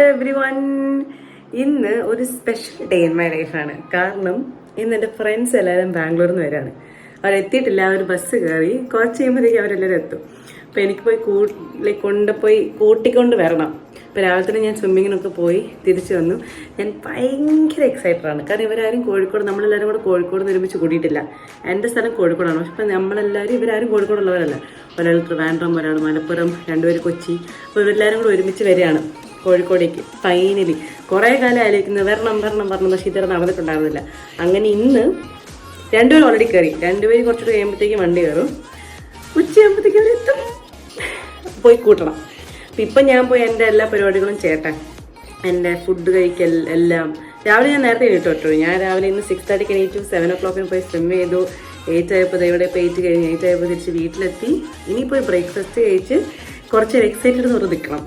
Everyone, ഇന്ന് ഒരു special day in my ലൈഫാണ്. കാരണം ഇന്ന് എൻ്റെ ഫ്രണ്ട്സ് എല്ലാവരും ബാംഗ്ലൂരിൽ നിന്ന് വരാണ്. അവരെത്തിയിട്ടില്ല. അവർ ബസ് കയറി കുറച്ച് കഴിയുമ്പോഴത്തേക്കും അവരെല്ലാവരും എത്തും. അപ്പോൾ എനിക്ക് പോയി കൂട്ടിക്കൊണ്ട് വരണം. ഇപ്പോൾ രാവിലെ തന്നെ ഞാൻ സ്വിമ്മിങ്ങിനൊക്കെ പോയി തിരിച്ചു വന്നു. ഞാൻ ഭയങ്കര എക്സൈറ്റഡാണ്. കാരണം ഇവരാരും നമ്മളെല്ലാവരും കൂടെ കോഴിക്കോട് നിന്ന് ഒരുമിച്ച് കൂടിയിട്ടില്ല. എൻ്റെ സ്ഥലം കോഴിക്കോടാണ്. പക്ഷെ ഇപ്പം നമ്മളെല്ലാവരും ഇവരാരും കോഴിക്കോടുള്ളവരല്ല. ഒരാൾ ട്രിവാൻഡ്രം, ഒരാൾ മലപ്പുറം, രണ്ടുപേര് കൊച്ചി. അപ്പോൾ ഇവരെല്ലാവരും കൂടെ ഒരുമിച്ച് വരികയാണ് കോഴിക്കോടേക്ക്. ഫൈനലി കുറേ കാലം ആലോചിക്കുന്നത് വരണം പക്ഷേ ഇതുവരെ നടന്നിട്ടുണ്ടായിരുന്നില്ല. അങ്ങനെ ഇന്ന് രണ്ടുപേരും ഓൾറെഡി കയറി. രണ്ടുപേരും കുറച്ചുകൂടി കഴിയുമ്പോഴത്തേക്കും വണ്ടി കയറും. ഉച്ചയാകുമ്പോഴത്തേക്കും അവരെത്തും. പോയി കൂട്ടണം. അപ്പം ഇപ്പം ഞാൻ പോയി എൻ്റെ എല്ലാ പരിപാടികളും ചേട്ടൻ എൻ്റെ ഫുഡ് കഴിക്കൽ എല്ലാം രാവിലെ ഞാൻ നേരത്തെ എണീറ്റു. ഞാൻ രാവിലെ ഇന്ന് 6:30 എണീറ്റു. 7 o'clock പോയി സ്വിം ചെയ്തു. 8 ആയപ്പോൾ ഇവിടെ ഇപ്പോൾ 8 കഴിഞ്ഞ് 8 ആയപ്പോൾ തിരിച്ച് വീട്ടിലെത്തി. ഇനിയിപ്പോൾ ബ്രേക്ക്ഫാസ്റ്റ് കഴിച്ച് കുറച്ച് എക്സൈറ്റഡ് എന്ന് നിൽക്കണം.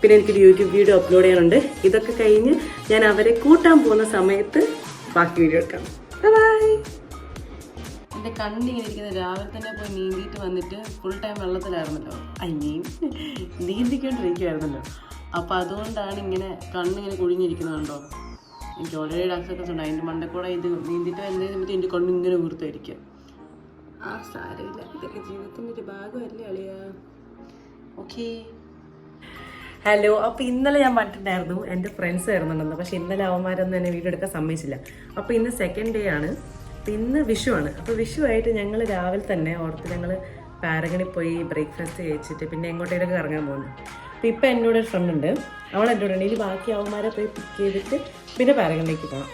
പിന്നെ എനിക്കൊരു യൂട്യൂബ് വീഡിയോ അപ്ലോഡ് ചെയ്യാനുണ്ട്. ഇതൊക്കെ കഴിഞ്ഞ് ഞാൻ അവരെ കൂട്ടാൻ പോകുന്ന സമയത്ത് ബാക്കി വീഡിയോ എടുക്കാം. ബൈ. എൻ്റെ കണ്ണിങ്ങനെ ഇരിക്കുന്നത് രാവിലെ തന്നെ പോയി നീന്തിയിട്ട് വന്നിട്ട് ഫുൾ ടൈം വെള്ളത്തിലായിരുന്നല്ലോ. നീന്തിക്കൊണ്ടിരിക്കുമായിരുന്നല്ലോ. അപ്പോൾ അതുകൊണ്ടാണ് ഇങ്ങനെ കണ്ണിങ്ങനെ കുഴിഞ്ഞിരിക്കുന്നതുണ്ടോ. എനിക്ക് ഓൾറെഡി ഡാക്സൊക്കെ ഉണ്ട്. അതിൻ്റെ മണ്ടക്കൂടെ ഇത് നീന്തിയിട്ട് വരുന്ന സമയത്ത് എൻ്റെ കണ്ണിങ്ങനെ വീർത്തായിരിക്കും. സാരമില്ല, ഇതൊക്കെ ജീവിതത്തിൻ്റെ ഒരു ഭാഗമല്ലേ അളിയാ. ഓക്കേ. ഹലോ. അപ്പോൾ ഇന്നലെ ഞാൻ പറഞ്ഞിട്ടുണ്ടായിരുന്നു എൻ്റെ ഫ്രണ്ട്സ് വരുന്നുണ്ടെന്ന്. പക്ഷേ ഇന്നലെ അവന്മാരൊന്നും എന്നെ വീഡിയോ എടുക്കാൻ സമ്മതിച്ചില്ല. അപ്പോൾ ഇന്ന് സെക്കൻഡ് ഡേ ആണ്. ഇന്ന് വിഷുവാണ്. അപ്പോൾ വിഷുവായിട്ട് ഞങ്ങൾ രാവിലെ തന്നെ ഓർത്ത് ഞങ്ങൾ പാരഗണിൽ പോയി ബ്രേക്ക്ഫാസ്റ്റ് കഴിച്ചിട്ട് പിന്നെ എങ്ങോട്ടേലൊക്കെ ഇറങ്ങാൻ പോകുന്നു. അപ്പോൾ ഇപ്പം എന്നോട് ഒരു ഫ്രണ്ട് ഉണ്ട്. അവൾ എന്നോട് ഉണ്ട് ഇനി ബാക്കി അവന്മാരെ പോയി പിക്ക് ചെയ്തിട്ട് പിന്നെ പാരഗണിലേക്ക് പോകണം.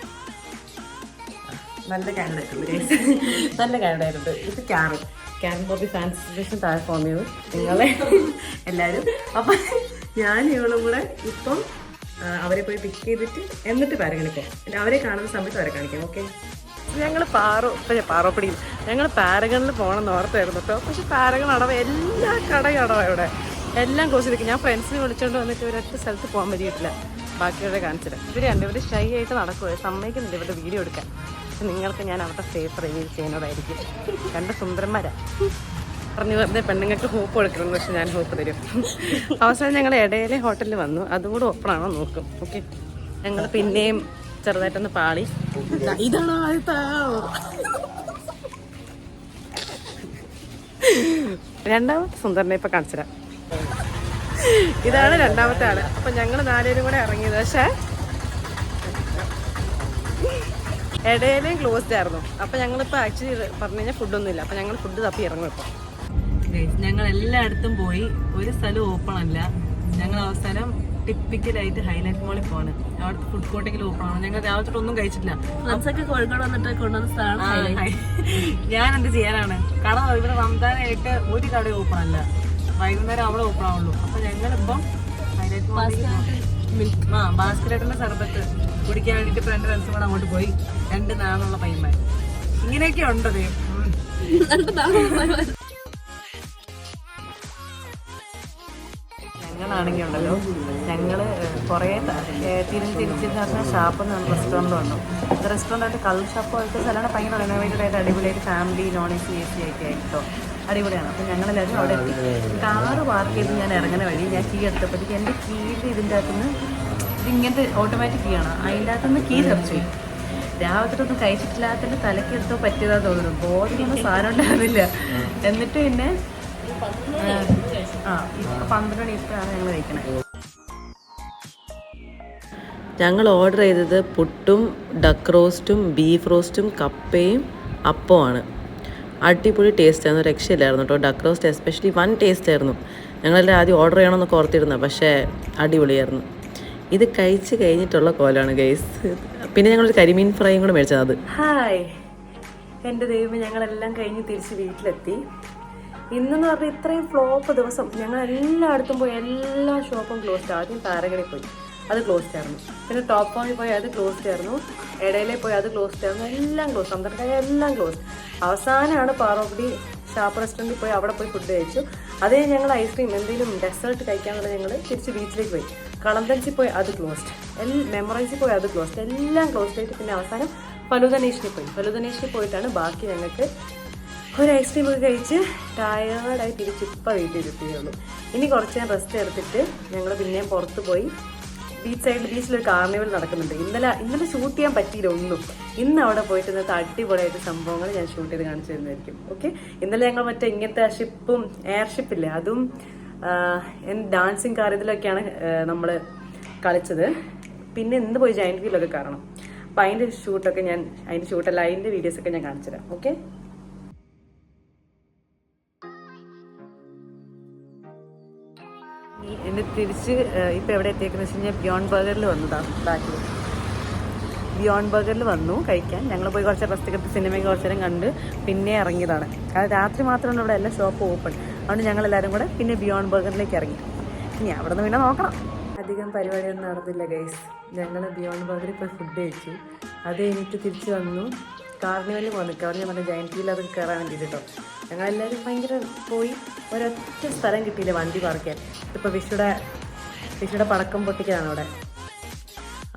നല്ല കാനഡായിട്ടുണ്ട്. നല്ല കാനഡായിട്ടുണ്ട്. ഇത് ക്യാരൻ ബോബി ഫാൻസ് അസോസിയേഷൻ താഴെ ഫോം ചെയ്തു നിങ്ങളെ എല്ലാവരും. അപ്പം ഞാൻ ഇവളും കൂടെ ഇപ്പം അവരെ പോയി പിക്ക് ചെയ്തിട്ട് എന്നിട്ട് പാരഗണിക്കാം. അവരെ കാണുന്ന സമയത്ത് അവരെ കാണിക്കാം. ഓക്കെ. ഞങ്ങൾ പാറോപ്പടിയിൽ ഞങ്ങൾ പാരഗണിൽ പോകണമെന്ന് ഓർത്തായിരുന്നു കേട്ടോ. പക്ഷെ പാരഗൺ അടവ് എല്ലാ കടയും അടവാണ് ഇവിടെ. എല്ലാം ക്ലോസ് ചെയ്തിരിക്കും. ഞാൻ ഫ്രണ്ട്സിനെ വിളിച്ചുകൊണ്ട് വന്നിട്ട് ഇവരൊറ്റ സ്ഥലത്ത് പോകാൻ പറ്റിയിട്ടില്ല. ബാക്കിയുടെ കാണിച്ചിട്ട് ഇവർ ഷൈ ആയിട്ട് നടക്കുക. സമ്മതിക്കുന്നില്ല ഇവരുടെ വീഡിയോ എടുക്കാൻ. പക്ഷെ നിങ്ങൾക്ക് ഞാൻ അവരുടെ ഫേസ് റിവീൽ ചെയ്യുന്നതായിരിക്കും. രണ്ട് സുന്ദരന്മാരാ പറഞ്ഞു വെറുതെ പെണ്ണുങ്ങൾക്ക് ഹോപ്പ് കൊടുക്കണം. പക്ഷെ ഞാൻ ഹോപ്പ് തരും. അവസാനം ഞങ്ങൾ ഇടയിലെ ഹോട്ടലിൽ വന്നു. അതും കൂടെ ഓപ്പണാണോ നോക്കും. ഓക്കെ. ഞങ്ങൾ പിന്നെയും ചെറുതായിട്ടൊന്ന് പാളി. ഇതാണോ രണ്ടാമത്തെ സുന്ദരനെ ഇപ്പൊ കാണിച്ചുതരാം. ഇതാണ് രണ്ടാമത്തെ ആള്. അപ്പൊ ഞങ്ങൾ 4 പേരും കൂടെ ഇറങ്ങിയത്. പക്ഷെ ഇടയിലേയും ക്ലോസ്ഡ് ആയിരുന്നു. അപ്പൊ ഞങ്ങളിപ്പോ ആക്ച്വലി പറഞ്ഞു കഴിഞ്ഞാൽ ഫുഡൊന്നും ഇല്ല. അപ്പൊ ഞങ്ങൾ ഫുഡ് തപ്പി ഇറങ്ങും. ഇപ്പൊ ഞങ്ങൾ എല്ലായിടത്തും പോയി. ഒരു സ്ഥലം ഓപ്പൺ അല്ല. ഞങ്ങൾ അവസാനം ടിപ്പിക്കലായിട്ട് ഹൈലൈറ്റ് മോളിൽ പോവാണ്. അവിടുത്തെ ഫുഡ് കോർട്ടെങ്കിലും ഓപ്പൺ ആണ്. ഞങ്ങൾ രാവിലെ തൊട്ട് ഒന്നും കഴിച്ചിട്ടില്ല. ഫ്രണ്ട്സൊക്കെ കോഴിക്കോട് വന്നിട്ട് കൊണ്ടുവന്ന സ്ഥലമാണ്. ഞാൻ എന്ത് ചെയ്യാനാണ്? കട ഇവിടെ റംസാനായിട്ട് ഒരു കട ഓപ്പൺ അല്ല. വൈകുന്നേരം അവിടെ ഓപ്പൺ ആവുള്ളൂ. അപ്പൊ ഞങ്ങളിപ്പം ഹൈലൈറ്റ് മോളിൽ ബാസ്കറ്റിന്റെ സർബത്ത് കുടിക്കാൻ വേണ്ടിട്ട് ഫ്രണ്ട് ഫ്രണ്ട്സും കൂടെ അങ്ങോട്ട് പോയി. 2 നാളുള്ള പയ്യന്മാർ. ഇങ്ങനെയൊക്കെ ഉണ്ടത്. ഞങ്ങളാണെങ്കിൽ ഉണ്ടല്ലോ, ഞങ്ങൾ കുറേ തിരിച്ചിരുന്ന ഷാപ്പ് റെസ്റ്റോറൻറ്റ് വന്നു. റെസ്റ്റോറൻറ്റായിട്ട് കള്ള് ഷാപ്പ് പോലത്തെ സ്ഥലമാണ്. ഭയങ്കര റിനോവേറ്റഡ് ആയിട്ട് അടിപൊളിയായിട്ട് ഫാമിലി നോൺ AC ഒക്കെ ആയിട്ടോ അടിപൊളിയാണ്. അപ്പം ഞങ്ങളെല്ലാവരും അവിടെ എത്തി. കാറ് പാർക്ക് ചെയ്ത് ഞാൻ ഇറങ്ങുന്ന വഴി ഞാൻ കീ എടുത്തപ്പോഴത്തേക്ക് എൻ്റെ കീയിൽ ഇതിൻ്റെ അകത്തുനിന്ന് ഇതിങ്ങനത്തെ ഓട്ടോമാറ്റിക് കീ ആണ്. അതിൻ്റെ അകത്തുനിന്ന് കീ സെർച്ച് ചെയ്യും. രാവിലത്തൊന്നും കഴിച്ചിട്ടില്ലാത്തതിൻ്റെ തലക്കെടുത്തോ പറ്റിയതാന്ന് തോന്നുന്നു. ബോധിക്കുന്ന സാധനം ഉണ്ടായിരുന്നില്ല. എന്നിട്ട് പിന്നെ 12 മണിക്കാണ് ഞങ്ങൾ കഴിക്കണത്. ഞങ്ങൾ ഓർഡർ ചെയ്തത് പുട്ടും ഡക്ക് റോസ്റ്റും ബീഫ് റോസ്റ്റും കപ്പയും അപ്പമാണ്. അടിപൊളി ടേസ്റ്റായിരുന്നു. രക്ഷയില്ലായിരുന്നു കേട്ടോ. Duck roast especially one taste ആയിരുന്നു. ഞങ്ങളെല്ലാം ആദ്യം ഓർഡർ ചെയ്യണമെന്നൊക്കെ ഓർത്തിരുന്നത്. പക്ഷേ അടിപൊളിയായിരുന്നു. ഇത് കഴിച്ച് കഴിഞ്ഞിട്ടുള്ള കോലാണ് ഗൈസ്. പിന്നെ ഞങ്ങളൊരു കരിമീൻ ഫ്രൈയും കൂടെ മേടിച്ചത്. അത് ഹായ് എൻ്റെ ദൈവം, ഞങ്ങളെല്ലാം കഴിഞ്ഞ് തിരിച്ച് വീട്ടിലെത്തി. ഇന്നെന്ന് പറഞ്ഞാൽ ഇത്രയും ഫ്ലോപ്പ് ദിവസം ഞങ്ങൾ എല്ലായിടത്തും പോയി. എല്ലാ ഷോപ്പും ക്ലോസ്ഡ്. ആദ്യം പാരഗണിൽ പോയി, അത് ക്ലോസ്ഡ് ആയിരുന്നു. പിന്നെ ടോപ്പ് ടൗണിൽ പോയി, അത് ക്ലോസ്ഡ് ആയിരുന്നു. ഇടയിലെ പോയി, അത് ക്ലോസ്ഡ് ആയിരുന്നു. എല്ലാം ക്ലോസ്. പന്ത്രണ്ടായ എല്ലാം ക്ലോസ്ഡ്. അവസാനമാണ് പാറോപ്പടി ഷാപ്പ് റെസ്റ്റോറൻറ്റിൽ പോയി അവിടെ പോയി ഫുഡ് കഴിച്ചു. അതേ ഞങ്ങൾ ഐസ്ക്രീം എന്തെങ്കിലും ഡെസേർട്ട് കഴിക്കാനുള്ള ഞങ്ങൾ തിരിച്ച് ബീച്ചിലേക്ക് പോയി. കളന്തൻസിൽ പോയി, അത് ക്ലോസ്ഡ്. മെമ്മറൈസിൽ പോയി, അത് ക്ലോസ്ഡ്. എല്ലാം ക്ലോസ്ഡ് ആയിട്ട് പിന്നെ അവസാനം ഫലൂദ നേഷനിൽ പോയി. ഫലൂദ നേഷനിൽ പോയിട്ടാണ് ബാക്കി ഞങ്ങൾക്ക് ഒരു ഐസ്ക്രീം ഒക്കെ കഴിച്ച് ടയേർഡായി തിരിച്ചിപ്പോൾ വീട്ടിൽ എത്തിയുള്ളൂ. ഇനി കുറച്ച് ഞാൻ റെസ്റ്റ് എടുത്തിട്ട് ഞങ്ങൾ പിന്നെയും പുറത്ത് പോയി ബീച്ചിലൊരു കാർണിവൽ നടക്കുന്നുണ്ട്. ഇന്നലെ ഷൂട്ട് ചെയ്യാൻ പറ്റിയില്ല ഒന്നും. ഇന്ന് അവിടെ പോയിട്ട് ഇന്നത്തെ അടിപൊളിയായിട്ട് സംഭവങ്ങൾ ഞാൻ ഷൂട്ട് ചെയ്ത് കാണിച്ചു തരുന്നതായിരിക്കും. ഓക്കെ, ഇന്നലെ ഞങ്ങൾ മറ്റേ ഇങ്ങനത്തെ എയർഷിപ്പില്ലേ അതും ഡാൻസിങ് കാർ ഇതിലൊക്കെയാണ് നമ്മൾ കളിച്ചത്. പിന്നെ ഇന്ന് പോയി ജയന്റ് വീലൊക്കെ കാണണം. അപ്പം അതിൻ്റെ ഷൂട്ടല്ല അതിൻ്റെ വീഡിയോസൊക്കെ ഞാൻ കാണിച്ചു തരാം. ഓക്കെ, എന്നെ തിരിച്ച് ഇപ്പം എവിടെ എത്തിയേക്കെന്ന് വെച്ച് കഴിഞ്ഞാൽ ബിയോണ്ട് ബർഗറിൽ വന്നതാണ്. ബാക്കിൽ ബിയോണ്ട് ബർഗറിൽ വന്നു കഴിക്കാൻ. ഞങ്ങൾ പോയി കുറച്ച് റെസ്റ്റ് എടുത്ത് സിനിമയ്ക്ക് കുറച്ച് നേരം കണ്ട് പിന്നെ ഇറങ്ങിയതാണ്. അത് രാത്രി മാത്രമാണ് ഇവിടെ എല്ലാ ഷോപ്പും ഓപ്പൺ. അതുകൊണ്ട് ഞങ്ങളെല്ലാവരും കൂടെ പിന്നെ ബിയോണ്ട് ബർഗറിലേക്ക് ഇറങ്ങി. ഇനി അവിടെ നിന്ന് പിന്നെ നോക്കണം. അധികം പരിപാടിയൊന്നും നടന്നില്ല ഗൈസ്. ഞങ്ങൾ ബിയോണ്ട് ബർഗറിൽ പോയി ഫുഡ് കഴിച്ചു. അത് കഴിഞ്ഞിട്ട് തിരിച്ച് വന്നു. കാർണിവലിൽ പോകുന്നു. കാർണിവൽ പറഞ്ഞ ജയന്റ് വീൽ അതൊക്കെ കയറാൻ വേണ്ടിയിട്ട് കേട്ടോ. ഞങ്ങളെല്ലാവരും ഭയങ്കര പോയി. ഒരൊറ്റ സ്ഥലം കിട്ടിയില്ല വണ്ടി പാർക്ക് ചെയ്യാൻ. ഇപ്പോൾ വിഷുടെ പടക്കം പൊട്ടിക്കാനാണ് അവിടെ.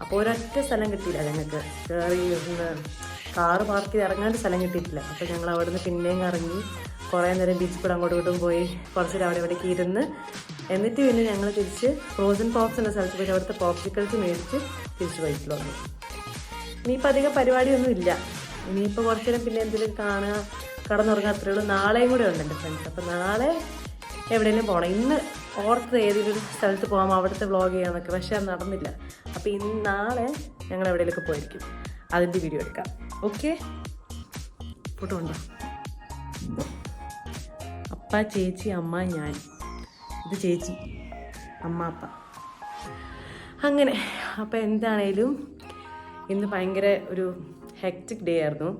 അപ്പോൾ ഒരൊറ്റ സ്ഥലം കിട്ടിയില്ല ഞങ്ങൾക്ക്. കയറി കാറ് പാർക്ക് ചെയ്ത് ഇറങ്ങാണ്ട് സ്ഥലം കിട്ടിയിട്ടില്ല. അപ്പോൾ ഞങ്ങൾ അവിടെ നിന്ന് പിന്നെയും ഇറങ്ങി കുറേ നേരം ബീച്ചിൽ കൂടെ അങ്ങോട്ടും ഇങ്ങോട്ടും പോയി കുറച്ച് അവിടെ ഇവിടേക്ക് ഇരുന്ന് എന്നിട്ട് പിന്നെ ഞങ്ങൾ തിരിച്ച് ഫ്രോസൺ പോപ്സ് എന്ന സ്ഥലത്ത് പോയി അവിടുത്തെ പോപ്സിക്കൽസ് മേടിച്ച് തിരിച്ച് ബൈക്കിൽ വന്നു. ഇനിയിപ്പോൾ അധികം പരിപാടിയൊന്നും ഇല്ല. ഇനിയിപ്പോൾ കുറച്ച് നേരം പിന്നെ എന്തെങ്കിലും കാണുക, കടന്നുറങ്ങുക, അത്രയേ ഉള്ളൂ. നാളെയും കൂടെ ഉണ്ട് എൻ്റെ ഫ്രണ്ട്സ്. അപ്പോൾ നാളെ എവിടെയെങ്കിലും പോകണം. ഇന്ന് ഓർത്ത് ഏതെങ്കിലും ഒരു സ്ഥലത്ത് പോകാം, അവിടുത്തെ വ്ളോഗ് ചെയ്യാമെന്നൊക്കെ. പക്ഷേ അത് നടന്നില്ല. അപ്പോൾ നാളെ ഞങ്ങൾ എവിടെയെങ്കിലുമൊക്കെ പോയിരിക്കും. അതിൻ്റെ വീഡിയോ എടുക്കാം. ഓക്കെ, ഫോട്ടോ ഉണ്ടോ? അപ്പ, ചേച്ചി, അമ്മ, ഞാൻ. ഇത് ചേച്ചി, അമ്മ, അപ്പ. അങ്ങനെ അപ്പോൾ എന്താണേലും ഇന്ന് ഭയങ്കര ഒരു ഹെക്റ്റിക് ഡേ ആയിരുന്നു.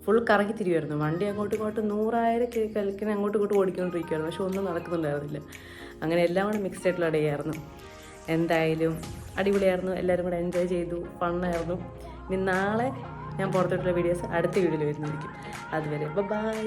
ഫുൾ കറങ്ങി തിരിയുമായിരുന്നു. വണ്ടി അങ്ങോട്ടും ഇങ്ങോട്ടും 100,000 കലക്കിന് അങ്ങോട്ടും ഇങ്ങോട്ടും ഓടിക്കൊണ്ടിരിക്കുമായിരുന്നു. പക്ഷെ ഒന്നും നടക്കുന്നുണ്ടായിരുന്നില്ല. അങ്ങനെ എല്ലാം കൂടെ മിക്സ്ഡ് ആയിട്ടുള്ള ഡേ ആയിരുന്നു. എന്തായാലും അടിപൊളിയായിരുന്നു. എല്ലാവരും കൂടെ എൻജോയ് ചെയ്തു. ഫണ്ണായിരുന്നു. ഇനി നാളെ ഞാൻ പുറത്തോട്ടുള്ള വീഡിയോസ് അടുത്ത വീഡിയോയിൽ വരുന്നതായിരിക്കും. അതുവരെ ബൈ.